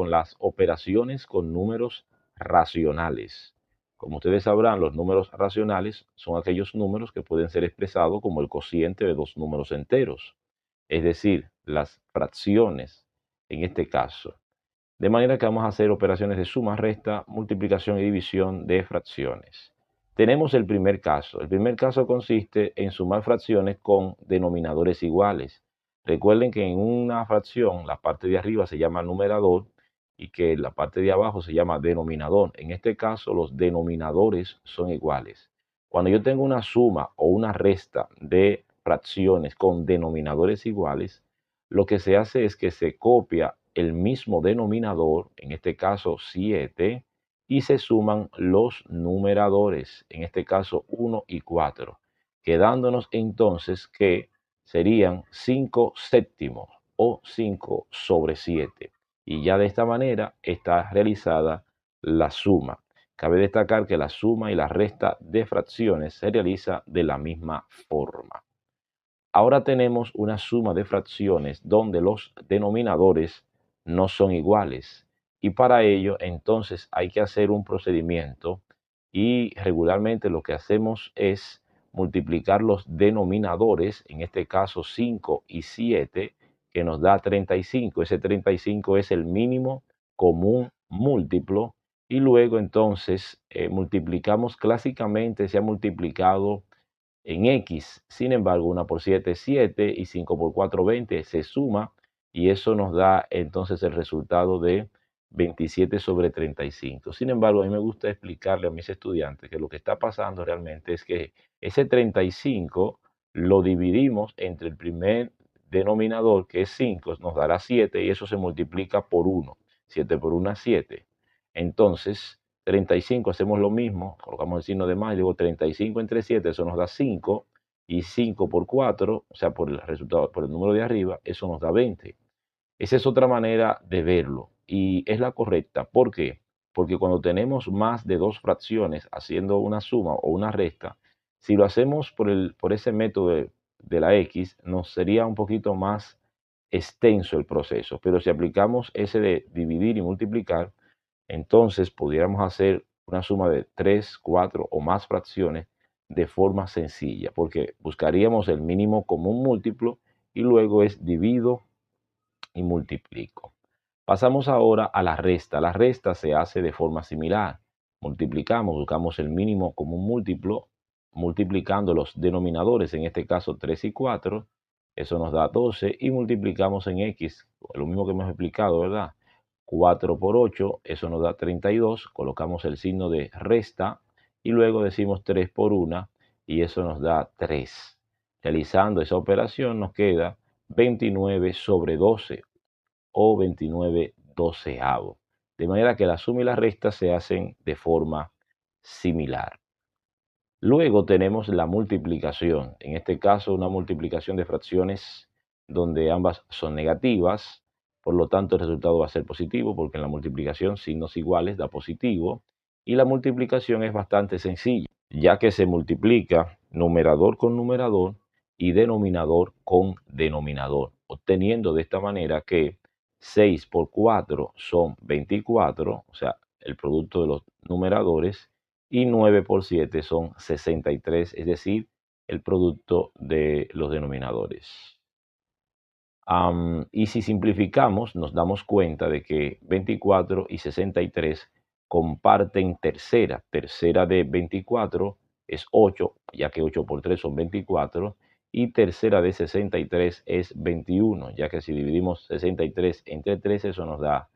con las operaciones con números racionales. Como ustedes sabrán, los números racionales son aquellos números que pueden ser expresados como el cociente de dos números enteros, es decir, las fracciones en este caso. De manera que vamos a hacer operaciones de suma, resta, multiplicación y división de fracciones. Tenemos el primer caso. El primer caso consiste en sumar fracciones con denominadores iguales. Recuerden que en una fracción la parte de arriba se llama numerador y que la parte de abajo se llama denominador. En este caso los denominadores son iguales. Cuando yo tengo una suma o una resta de fracciones con denominadores iguales, lo que se hace es que se copia el mismo denominador, en este caso 7, y se suman los numeradores, en este caso 1 y 4, quedándonos entonces que serían 5 séptimos o 5 sobre 7. Y ya de esta manera está realizada la suma. Cabe destacar que la suma y la resta de fracciones se realiza de la misma forma. Ahora tenemos una suma de fracciones donde los denominadores no son iguales y para ello entonces hay que hacer un procedimiento y regularmente lo que hacemos es multiplicar los denominadores, en este caso 5 y 7, que nos da 35. Ese 35 es el mínimo común múltiplo y luego entonces multiplicamos clásicamente, se ha multiplicado en X. Sin embargo, 1 por 7 es 7 y 5 por 4 20, se suma y eso nos da entonces el resultado de 27 sobre 35. Sin embargo, a mí me gusta explicarle a mis estudiantes que lo que está pasando realmente es que ese 35 lo dividimos entre el primer denominador, que es 5, nos dará 7 y eso se multiplica por 1. 7 por 1 es 7. Entonces, 35 hacemos lo mismo, colocamos el signo de más y digo 35 entre 7, eso nos da 5, y 5 por 4, o sea, por el resultado, por el número de arriba, eso nos da 20. Esa es otra manera de verlo y es la correcta. ¿Por qué? Porque cuando tenemos más de dos fracciones haciendo una suma o una resta, si lo hacemos por ese método de la X, nos sería un poquito más extenso el proceso. Pero si aplicamos ese de dividir y multiplicar, entonces pudiéramos hacer una suma de 3, 4 o más fracciones de forma sencilla, porque buscaríamos el mínimo común múltiplo y luego es divido y multiplico. Pasamos ahora a la resta. La resta se hace de forma similar. Multiplicamos, buscamos el mínimo común múltiplo, multiplicando los denominadores, en este caso 3 y 4, eso nos da 12, y multiplicamos en X, lo mismo que hemos explicado, ¿verdad? 4 por 8, eso nos da 32, colocamos el signo de resta y luego decimos 3 por 1 y eso nos da 3. Realizando esa operación nos queda 29 sobre 12 o 29 doceavos. De manera que la suma y la resta se hacen de forma similar. Luego tenemos la multiplicación, en este caso una multiplicación de fracciones donde ambas son negativas, por lo tanto el resultado va a ser positivo porque en la multiplicación signos iguales da positivo y la multiplicación es bastante sencilla, ya que se multiplica numerador con numerador y denominador con denominador, obteniendo de esta manera que 6 por 4 son 24, o sea, el producto de los numeradores, y 9 por 7 son 63, es decir, el producto de los denominadores. Y si simplificamos, nos damos cuenta de que 24 y 63 comparten tercera. Tercera de 24 es 8, ya que 8 por 3 son 24. Y tercera de 63 es 21, ya que si dividimos 63 entre 3, eso nos da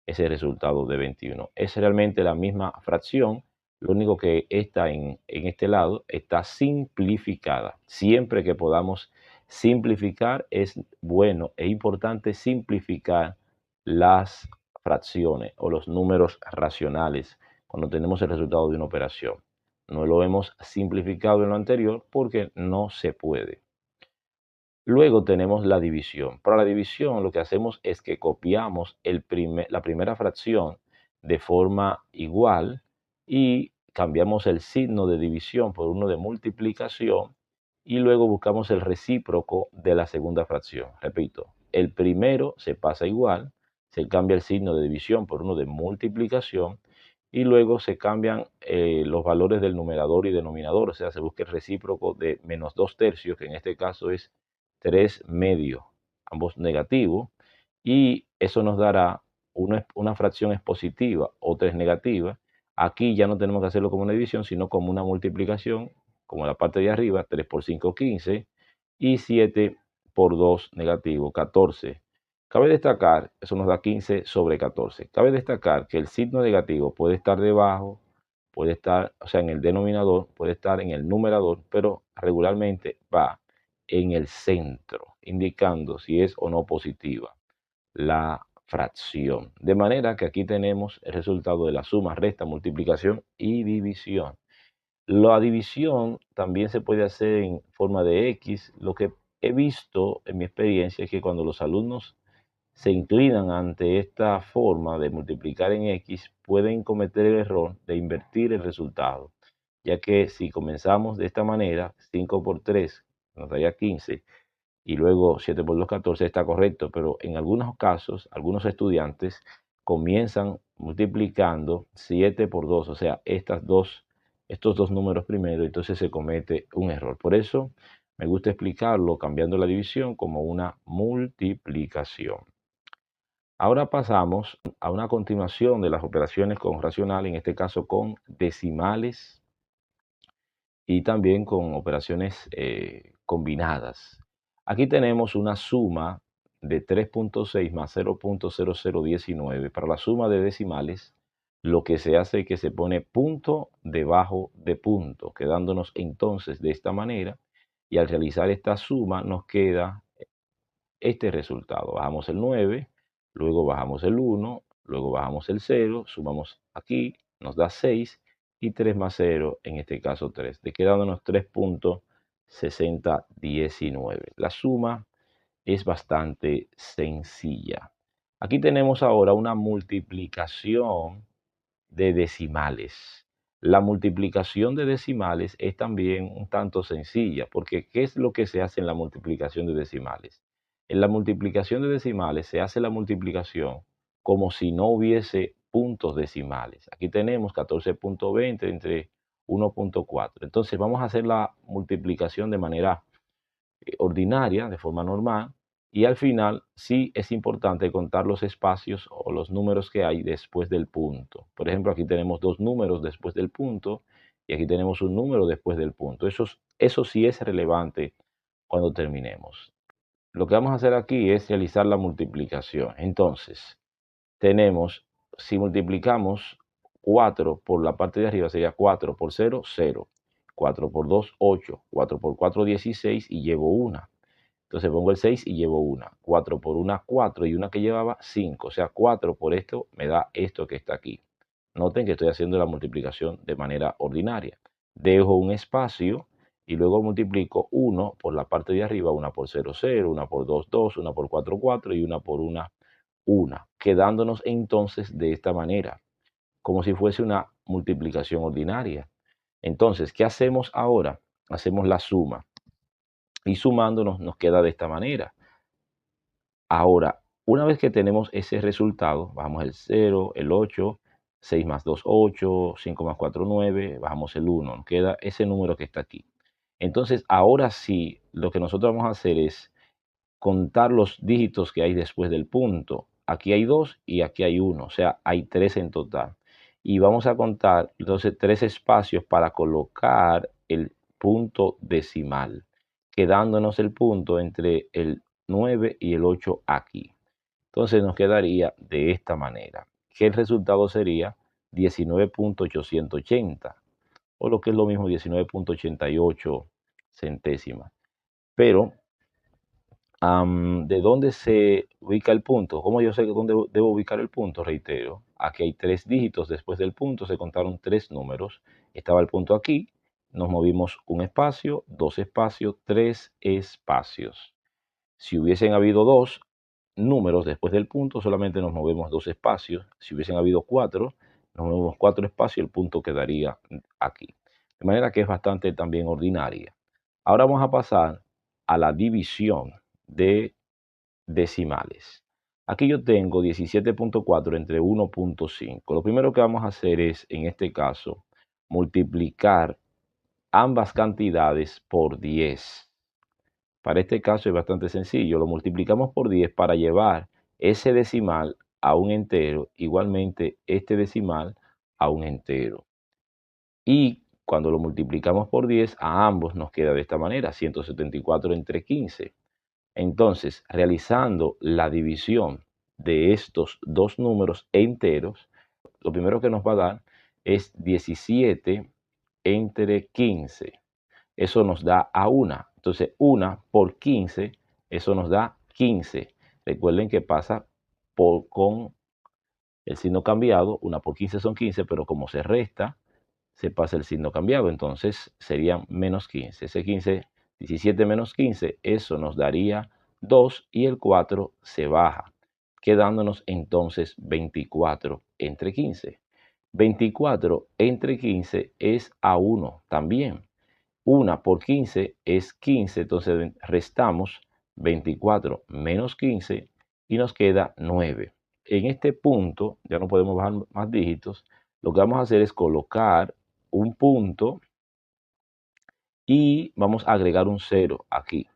ese resultado de 21. Es realmente la misma fracción, lo único que está en este lado está simplificada. Siempre que podamos simplificar es bueno e importante simplificar las fracciones o los números racionales cuando tenemos el resultado de una operación. No lo hemos simplificado en lo anterior porque no se puede. Luego tenemos la división. Para la división lo que hacemos es que copiamos la primera fracción de forma igual y cambiamos el signo de división por uno de multiplicación y luego buscamos el recíproco de la segunda fracción. Repito, el primero se pasa igual, se cambia el signo de división por uno de multiplicación y luego se cambian los valores del numerador y denominador, o sea, se busca el recíproco de menos 2/3, que en este caso es 3/2, ambos negativos, y eso nos dará una fracción es positiva, otra es negativa. Aquí ya no tenemos que hacerlo como una división, sino como una multiplicación, como la parte de arriba, 3 por 5, 15, y 7 por 2, negativo, 14. Cabe destacar, eso nos da 15 sobre 14. Cabe destacar que el signo negativo puede estar debajo, puede estar, o sea, en el denominador, puede estar en el numerador, pero regularmente va en el centro, indicando si es o no positiva la fracción. De manera que aquí tenemos el resultado de la suma, resta, multiplicación y división. La división también se puede hacer en forma de X. Lo que he visto en mi experiencia es que cuando los alumnos se inclinan ante esta forma de multiplicar en X, pueden cometer el error de invertir el resultado, ya que si comenzamos de esta manera, 5 por 3 nos daría 15, y luego 7 por 2, 14, está correcto, pero en algunos casos, algunos estudiantes comienzan multiplicando 7 por 2, o sea, estos dos números primero, entonces se comete un error. Por eso me gusta explicarlo cambiando la división como una multiplicación. Ahora pasamos a una continuación de las operaciones con racional, en este caso con decimales y también con operaciones combinadas. Aquí tenemos una suma de 3.6 más 0.0019. Para la suma de decimales, lo que se hace es que se pone punto debajo de punto, quedándonos entonces de esta manera. Y al realizar esta suma nos queda este resultado. Bajamos el 9, luego bajamos el 1, luego bajamos el 0, sumamos aquí, nos da 6 y 3 más 0, en este caso 3, de quedándonos 3.6019. La suma es bastante sencilla. Aquí tenemos ahora una multiplicación de decimales. La multiplicación de decimales es también un tanto sencilla, porque ¿qué es lo que se hace en la multiplicación de decimales? En la multiplicación de decimales se hace la multiplicación como si no hubiese puntos decimales. Aquí tenemos 14.20 entre 1.4. Entonces vamos a hacer la multiplicación de manera ordinaria, de forma normal, y al final sí es importante contar los espacios o los números que hay después del punto. Por ejemplo, aquí tenemos dos números después del punto y aquí tenemos un número después del punto. Eso sí es relevante cuando terminemos. Lo que vamos a hacer aquí es realizar la multiplicación. Entonces, tenemos, si multiplicamos 4 por la parte de arriba, sería 4 por 0, 0. 4 por 2, 8. 4 por 4, 16 y llevo una. Entonces pongo el 6 y llevo una. 4 por una, 4 y una que llevaba 5. O sea, 4 por esto me da esto que está aquí. Noten que estoy haciendo la multiplicación de manera ordinaria. Dejo un espacio y luego multiplico 1 por la parte de arriba, 1 por 0, 0, 1 por 2, 2, 1 por 4, 4 y 1 por 1, quedándonos entonces de esta manera, como si fuese una multiplicación ordinaria. Entonces, ¿qué hacemos ahora? Hacemos la suma y sumándonos nos queda de esta manera. Ahora, una vez que tenemos ese resultado, bajamos el 0, el 8, 6 más 2, 8, 5 más 4, 9, bajamos el 1, nos queda ese número que está aquí. Entonces, ahora sí, lo que nosotros vamos a hacer es contar los dígitos que hay después del punto. Aquí hay 2 y aquí hay 1, o sea, hay 3 en total. Y vamos a contar entonces 3 espacios para colocar el punto decimal, quedándonos el punto entre el 9 y el 8 aquí. Entonces nos quedaría de esta manera, que el resultado sería 19.880, o lo que es lo mismo 19.88 centésimas. Pero ¿de dónde se ubica el punto? ¿Cómo yo sé dónde debo ubicar el punto? Reitero, aquí hay 3 dígitos después del punto, se contaron 3 números. Estaba el punto aquí, nos movimos un espacio, 2 espacios, 3 espacios. Si hubiesen habido 2 números después del punto, solamente nos movemos 2 espacios. Si hubiesen habido 4, nos movemos 4 espacios y el punto quedaría aquí. De manera que es bastante también ordinaria. Ahora vamos a pasar a la división de decimales. Aquí yo tengo 17.4 entre 1.5. Lo primero que vamos a hacer es, en este caso, multiplicar ambas cantidades por 10. Para este caso es bastante sencillo. Lo multiplicamos por 10 para llevar ese decimal a un entero, igualmente este decimal a un entero. Y cuando lo multiplicamos por 10, a ambos nos queda de esta manera, 174 entre 15. Entonces, realizando la división de estos dos números enteros, lo primero que nos va a dar es 17 entre 15. Eso nos da a 1. Entonces, 1 por 15, eso nos da 15. Recuerden que pasa con el signo cambiado. 1 por 15 son 15, pero como se resta, se pasa el signo cambiado. Entonces, serían menos 15. Ese 15, 17 menos 15, eso nos daría 2 y el 4 se baja, quedándonos entonces 24 entre 15. 24 entre 15 es a 1 también. 1 por 15 es 15, entonces restamos 24 menos 15 y nos queda 9. En este punto, ya no podemos bajar más dígitos, lo que vamos a hacer es colocar un punto y vamos a agregar un 0 aquí.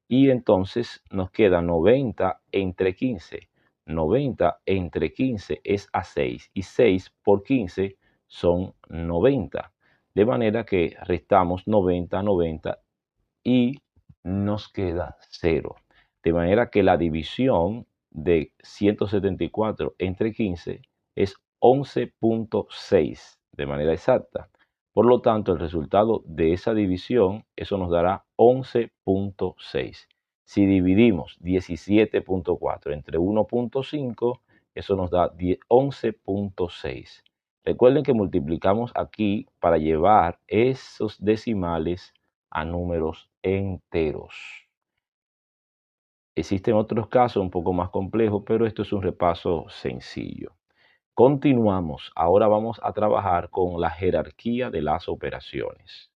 Y entonces nos queda 90 entre 15. 90 entre 15 es a 6 y 6 por 15 son 90. De manera que restamos 90, 90 y nos queda 0. De manera que la división de 174 entre 15 es 11.6 de manera exacta. Por lo tanto, el resultado de esa división, eso nos dará 11.6. Si dividimos 17.4 entre 1.5, eso nos da 11.6. Recuerden que multiplicamos aquí para llevar esos decimales a números enteros. Existen otros casos un poco más complejos, pero esto es un repaso sencillo. Continuamos. Ahora vamos a trabajar con la jerarquía de las operaciones.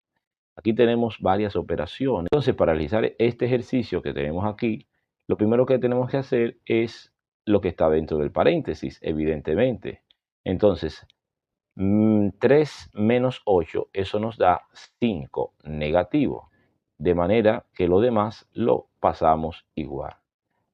Aquí tenemos varias operaciones. Entonces, para realizar este ejercicio que tenemos aquí, lo primero que tenemos que hacer es lo que está dentro del paréntesis, evidentemente. Entonces, 3 menos 8, eso nos da 5 negativo, de manera que lo demás lo pasamos igual.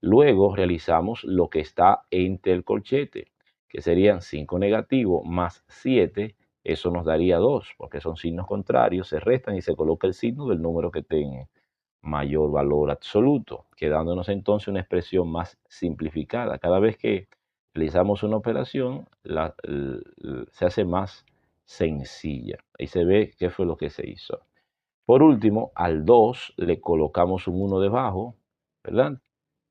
Luego realizamos lo que está entre el corchete, que serían 5 negativo más 7, eso nos daría 2, porque son signos contrarios, se restan y se coloca el signo del número que tenga mayor valor absoluto, quedándonos entonces una expresión más simplificada. Cada vez que realizamos una operación, se hace más sencilla. Ahí se ve qué fue lo que se hizo. Por último, al 2 le colocamos un 1 debajo, ¿verdad?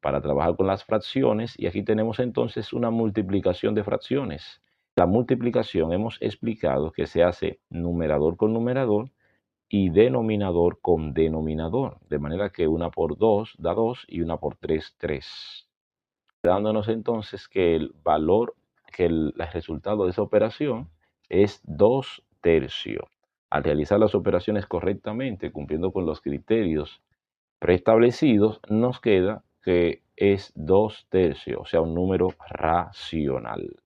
Para trabajar con las fracciones, y aquí tenemos entonces una multiplicación de fracciones. La multiplicación hemos explicado que se hace numerador con numerador y denominador con denominador, de manera que 1 por 2 da 2 y 1 por 3, 3. Dándonos entonces que el valor, que el resultado de esa operación es 2 tercios. Al realizar las operaciones correctamente, cumpliendo con los criterios preestablecidos, nos queda que es 2 tercios, o sea, un número racional.